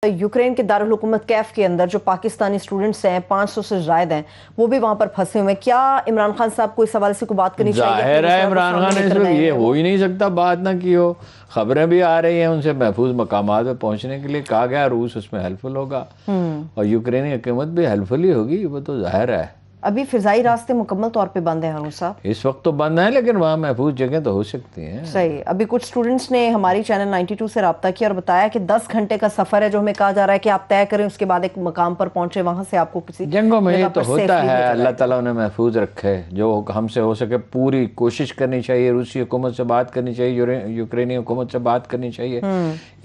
Ukraine के दारुल हुकूमत कैफ के अंदर जो पाकिस्तानी स्टूडेंट्स हैं 500 से ज़ायद हैं, वो भी वहाँ पर फंसे हुए हैं। क्या इमरान खान साहब को इस हवाले से कोई बात करनी चाहिए? जाहिर है इमरान खान ने इस वक्त ये हो ही नहीं सकता बात ना की हो। खबरें भी आ रही हैं उनसे महफूज मकामात पे पहुँचने के लिए कहा गया, रूस उसमें हेल्पफुल होगा और यूक्रेनी हुकूमत भी हेल्पफुल ही होगी, वो तो जाहिर है। अभी फिजाई रास्ते मुकम्मल तौर पे बंद हैं हारून साहब? इस वक्त तो बंद है, लेकिन वहाँ महफूज जगह तो हो सकती हैं। सही। अभी कुछ स्टूडेंट्स ने हमारी चैनल 92 से रब्ता किया और बताया कि 10 घंटे का सफ़र है जो हमें कहा जा रहा है कि आप तय करें, उसके बाद एक मकाम पर पहुंचे, वहाँ से आपको किसी जंगों में ये तो होता है। अल्लाह ताला उन्हें महफूज रखे। जो हमसे हो सके पूरी कोशिश करनी चाहिए, रूसी हुकूमत से बात करनी चाहिए, यूक्रेनी हुकूमत से बात करनी चाहिए।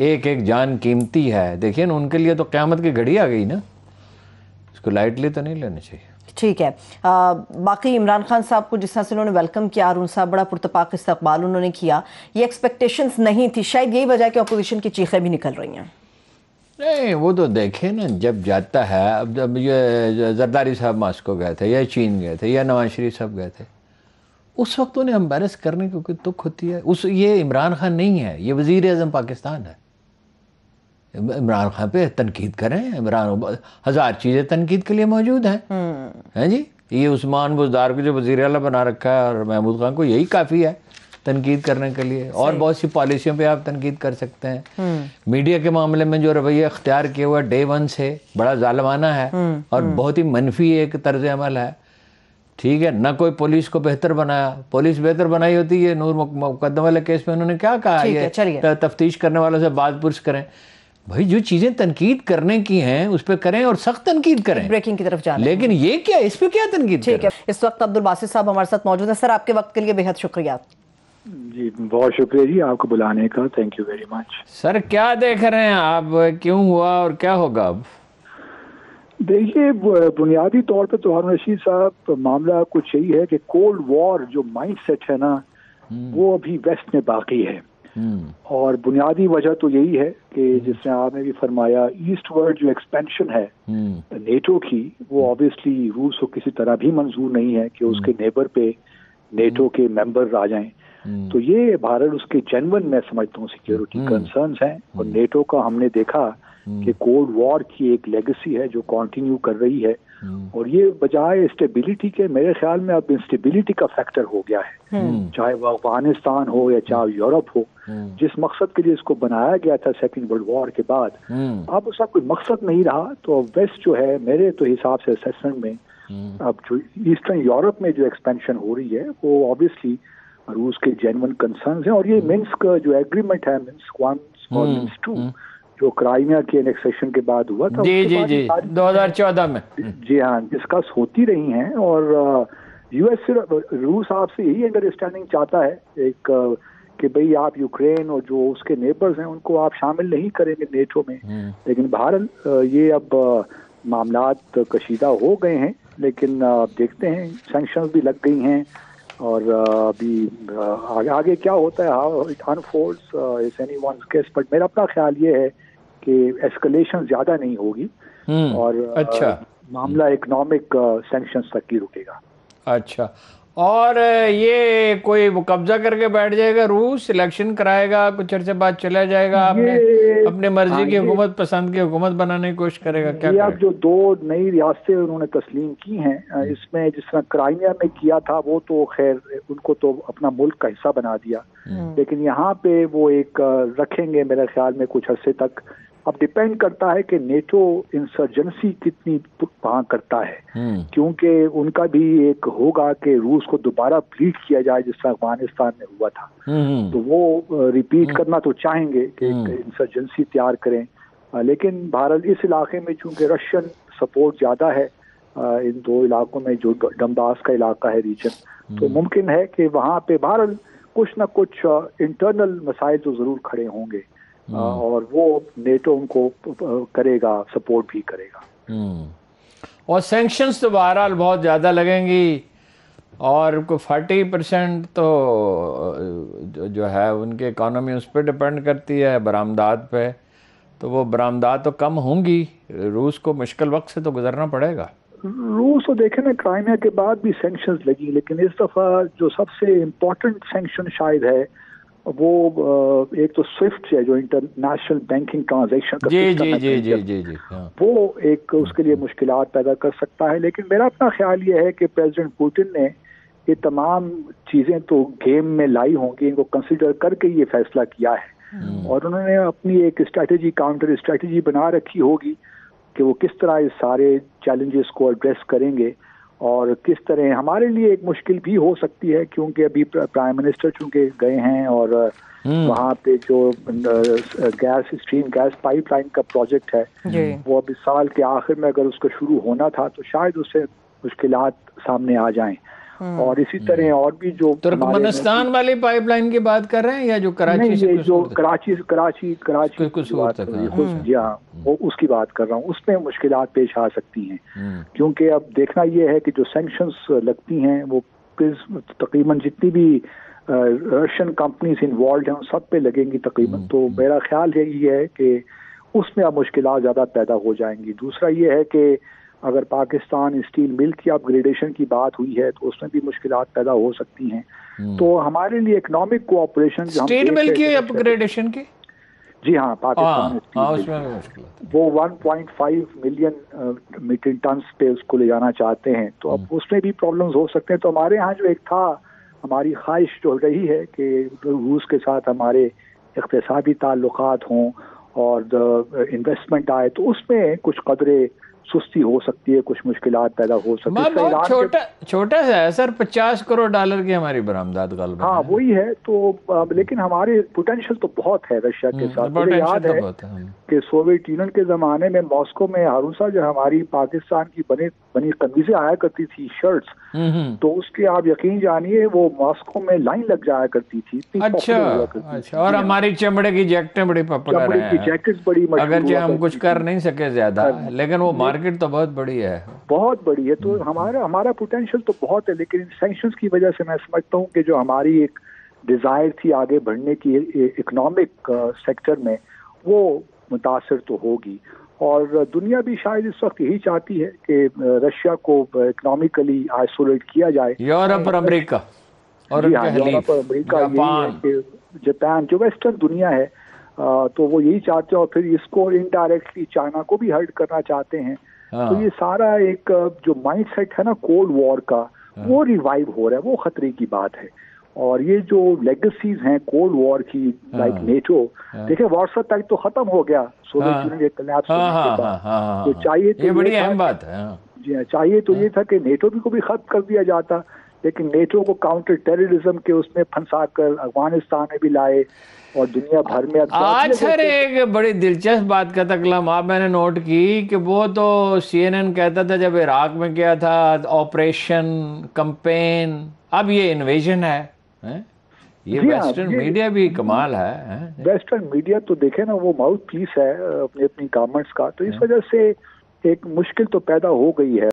एक एक जान कीमती है। देखिए ना, उनके लिए तो क़यामत की घड़ी आ गई ना, इसको लाइटली तो नहीं लेना चाहिए। ठीक है। बाकी इमरान खान साहब को जिस तरह से उन्होंने वेलकम किया, अरुण साहब बड़ा पुरतपाक इस्तकबाल उन्होंने किया, ये एक्सपेक्टेशंस नहीं थी, शायद यही वजह कि अपोजिशन की चीखें भी निकल रही हैं। नहीं, वो तो देखे ना, जब जाता है, अब जब ये जरदारी साहब मास्को गए थे या चीन गए थे या नवाज शरीफ साहब गए थे, उस वक्त उन्हें एम्बेरस करने की कोई तुक होती है। ये इमरान खान नहीं है, ये वज़ीर आज़म पाकिस्तान है। इमरान खान पे तनकीद करें, इमरान हज़ार चीज़ें तनकीद के लिए मौजूद हैं जी। ये उस्मान बुज़दार को जो वज़ीर आला बना रखा है और महमूद खान को यही काफ़ी है तनकीद करने के लिए। और बहुत सी पॉलिसियों पे आप तनकीद कर सकते हैं। मीडिया के मामले में जो रवैया अख्तियार किया हुआ डे वन से बड़ा जालिमाना है और बहुत ही मनफी एक तर्ज अमल है। ठीक है ना, कोई पुलिस को बेहतर बनाया, पुलिस बेहतर बनाई होती है। नूर मुकद्दम वाले केस में उन्होंने क्या कहा, ये तफ्तीश करने वालों से बात पुरस करें। भाई जो चीजें तनकीद करने की हैं उस पर करें और सख्त तनकीद करें, ब्रेकिंग की तरफ जाना। लेकिन ये क्या, इस पे क्या तनकीद? ठीक है, इस वक्त अब्दुल बासित साहब हमारे साथ मौजूद है। सर, आपके वक्त के लिए बेहद शुक्रिया। जी बहुत शुक्रिया जी आपको बुलाने का, thank you very much. Sir क्या देख रहे हैं आप, क्यों हुआ और क्या होगा अब? देखिए, बुनियादी तौर पे तो हारून रशीद साहब मामला कुछ यही है कि कोल्ड वॉर जो माइंडसेट है ना, वो अभी वेस्ट में बाकी है। और बुनियादी वजह तो यही है कि जिसने आपने भी फरमाया, ईस्टवर्ड जो एक्सपेंशन है नेटो की, वो ऑब्वियसली रूस को किसी तरह भी मंजूर नहीं है कि उसके नेबर पे नेटो के मेंबर आ जाएं। तो ये भारत उसके जेन्युइन, मैं समझता हूँ, सिक्योरिटी कंसर्न्स हैं। और नेटो का हमने देखा कि कोल्ड वॉर की एक लेगेसी है जो कंटिन्यू कर रही है। और ये बजाय स्टेबिलिटी के, मेरे ख्याल में अब इंस्टेबिलिटी का फैक्टर हो गया है। चाहे वो अफगानिस्तान हो या चाहे यूरोप हो, जिस मकसद के लिए इसको बनाया गया था सेकेंड वर्ल्ड वॉर के बाद, अब उसका कोई मकसद नहीं रहा। तो वेस्ट जो है, मेरे तो हिसाब से असेसमेंट में, अब जो ईस्टर्न यूरोप में जो एक्सपेंशन हो रही है वो ऑब्वियसली रूस के जेन्युइन कंसर्न्स हैं। और ये मिन्स्क जो एग्रीमेंट है, मिन्स्क 1 और मिन्स्क 2, जो क्राइमिया के एनेक्सेशन के बाद हुआ था, जी 2014 में, जी हाँ, डिस्कस होती रही हैं। और यूएस, रूस आपसे यही अंडरस्टैंडिंग चाहता है एक कि भाई आप यूक्रेन और जो उसके नेबर्स हैं उनको आप शामिल नहीं करेंगे नेटो में। लेकिन भारत ये अब मामलात कशीदा हो गए हैं, लेकिन देखते हैं, सैंक्शंस भी लग गई हैं। और अभी आगे क्या होता है, how it unfolds is anyone's guess. But मेरा अपना ख्याल ये है कि एस्केलेशन ज्यादा नहीं होगी और मामला इकोनॉमिक सैंक्शंस तक ही रुकेगा। अच्छा, और ये कोई वो कब्जा करके बैठ जाएगा, रूस इलेक्शन कराएगा, कुछ अर्से बाद चला जाएगा, अपने मर्जी की हुकूमत, पसंद की हुकूमत बनाने की कोशिश करेगा? क्या अब जो 2 नई रियासतें उन्होंने तस्लीम की हैं, इसमें जिस तरह क्राइमिया में किया था, वो तो खैर उनको तो अपना मुल्क का हिस्सा बना दिया। लेकिन यहाँ पे वो एक रखेंगे मेरे ख्याल में कुछ अर्से तक। अब डिपेंड करता है कि नेटो इंसर्जेंसी कितनी वहाँ करता है, क्योंकि उनका भी एक होगा कि रूस को दोबारा ब्लीड किया जाए जिस तरह अफगानिस्तान में हुआ था। तो वो रिपीट करना तो चाहेंगे कि इंसर्जेंसी तैयार करें। लेकिन भारत इस इलाके में चूंकि रशियन सपोर्ट ज़्यादा है, इन 2 इलाकों में जो डम्बास का इलाका है रीजन, तो मुमकिन है कि वहाँ पे भारत कुछ ना कुछ इंटरनल मसाइल तो ज़रूर खड़े होंगे और वो नेटो उनको करेगा, सपोर्ट भी करेगा। और सैंक्शंस तो बहरहाल बहुत ज़्यादा लगेंगी और को 40% तो जो है उनकी इकॉनमी उस पर डिपेंड करती है, बरामदात पे। तो वो बरामदात तो कम होंगी, रूस को मुश्किल वक्त से तो गुजरना पड़ेगा। रूस को देखें ना, क्राइमिया के बाद भी सैंक्शंस लगी, लेकिन इस दफ़ा जो सबसे इम्पोर्टेंट सैंक्शन शायद है وہ ایک تو سوئفٹ ہے جو انٹرنیشنل بینکنگ ٹرانزیکشن کا جی وہ ایک اس کے لیے مشکلات پیدا کر سکتا ہے. لیکن میرا اپنا خیال یہ ہے کہ پریزیڈنٹ پوٹن نے یہ تمام چیزیں تو گیم میں لائی ہوں گی, ان کو کنسیڈر کر کے یہ فیصلہ کیا ہے, اور انہوں نے اپنی ایک اسٹریٹجی, کاؤنٹر اسٹریٹجی بنا رکھی ہوگی کہ وہ کس طرح اس سارے چیلنجز کو ایڈریس کریں گے. اور کس طرح ہمارے لیے ایک مشکل بھی ہو سکتی ہے کیونکہ ابھی پرائم منسٹر چونکہ گئے ہیں اور وہاں پہ جو gas stream gas pipeline کا پروجیکٹ ہے وہ اب اس سال کے آخر میں اگر اس کا شروع ہونا تھا تو شاید اس سے مشکلات سامنے آ جائیں. اور اسی طرح اور بھی جو ترکمنستان والی پائپ لائن کی بات کر رہے ہیں یا جو کراچی سے جو کراچی جی ہاں وہ اس کی بات کر رہا ہوں, اس میں مشکلات پیش آ سکتی ہیں کیونکہ اب دیکھنا یہ ہے کہ جو سینکشنز لگتی ہیں وہ تقریباً جتنی بھی رشین کمپنیز انوالوڈ ہیں ان سب پہ لگیں گی تقریباً. تو میرا خیال یہی ہے کہ اس میں اب مشکلات زیادہ پیدا ہو جائیں گی. دوسرا یہ ہے کہ اگر پاکستان اسٹیل مل کی اپ گریڈیشن کی بات ہوئی ہے تو اس میں بھی مشکلات پیدا ہو سکتی ہیں. تو ہمارے لیے اکنامک کوآپریشن اسٹیل مل کی اپ گریڈیشن کی جی ہاں پاکستان وہ 1.5 ملین میٹرک ٹنز پہ اس کو لے جانا چاہتے ہیں, تو اب اس میں بھی پرابلمز ہو سکتے ہیں. تو ہمارے ہاں جو ایک تھا, ہماری خواہش جو رہی ہے کہ روس کے ساتھ ہمارے اقتصادی تعلقات ہوں اور انویسٹمنٹ آئے, تو اس میں کچھ قدرے سستی ہو سکتی ہے, کچھ مشکلات پیدا ہو سکتی ہے. بہت چھوٹا سا ہے سر, $50 کروڑ کی ہماری برآمدات غالباً. ہاں وہی ہے. تو لیکن ہمارے پوٹینشیل تو بہت ہے رشیا کے ساتھ. مجھے یاد ہے کہ سوویت یونین کے زمانے میں ماسکو میں ہارون صاحب جو ہماری پاکستان کی بنی قمیضیں آیا کرتی تھی, شرٹس, تو اس کے آپ یقین جانیے وہ ماسکو میں لائن لگ جایا کرتی تھی. اچھا, اور ہماری چمڑے کی جیکٹیں بڑی پاپولر ہیں, جیکٹس بڑی مشہور, اگرچہ ہم کچھ کر نہیں سکے زیادہ لیکن وہ مارکیٹ تو بہت بڑی ہے, بہت بڑی ہے. تو ہمارا پوٹینشیل تو بہت ہے, لیکن سینکشنز کی وجہ سے میں سمجھتا ہوں کہ جو ہماری ایک ڈیزائر تھی آگے بڑھنے کی اکنامک سیکٹر میں وہ متاثر تو ہوگی. اور دنیا بھی شاید اس وقت یہی چاہتی ہے کہ رشیا کو اکنامکلی آئسولیٹ کیا جائے. یورپ اور امریکہ اور یورپ اور امریکہ یہی ہے کہ جاپان جو ویسٹرن دنیا ہے تو وہ یہی چاہتے ہیں, اور پھر اس کو انڈائریکٹلی چائنا کو بھی ہرٹ کرنا چاہتے ہیں. تو یہ سارا ایک جو مائنڈ سیٹ ہے نا کولڈ وار کا, وہ ریوائیو ہو رہا ہے, وہ خطرے کی بات ہے. اور یہ جو لیگسیز ہیں کولڈ وار کی لائک نیٹو, دیکھیں وارسا پیکٹ تو ختم ہو گیا سوویت یونین کے کلیپس ہونے کے بعد, تو چاہیے تو یہ بڑی اہم بات ہے. جی ہاں, چاہیے تو یہ تھا کہ نیٹو بھی کو بھی ختم کر دیا جاتا, لیکن نیٹو کو کاؤنٹر ٹیررزم کے اس میں پھنسا کر افغانستان میں بھی لائے اور دنیا بھر میں. آج سر ایک بڑی دلچسپ بات کا تکلم آپ میں نے نوٹ کی کہ وہ تو CNN کہتا تھا جب عراق میں کیا تھا آپریشن کمپین, اب یہ انویژن ہے. یہ ویسٹرن میڈیا بھی کمال ہے. ویسٹرن میڈیا تو دیکھیں نا وہ ماؤتھ پیس ہے اپنی گورنمنٹس کا, تو اس وجہ سے ایک مشکل تو پیدا ہو گئی ہے.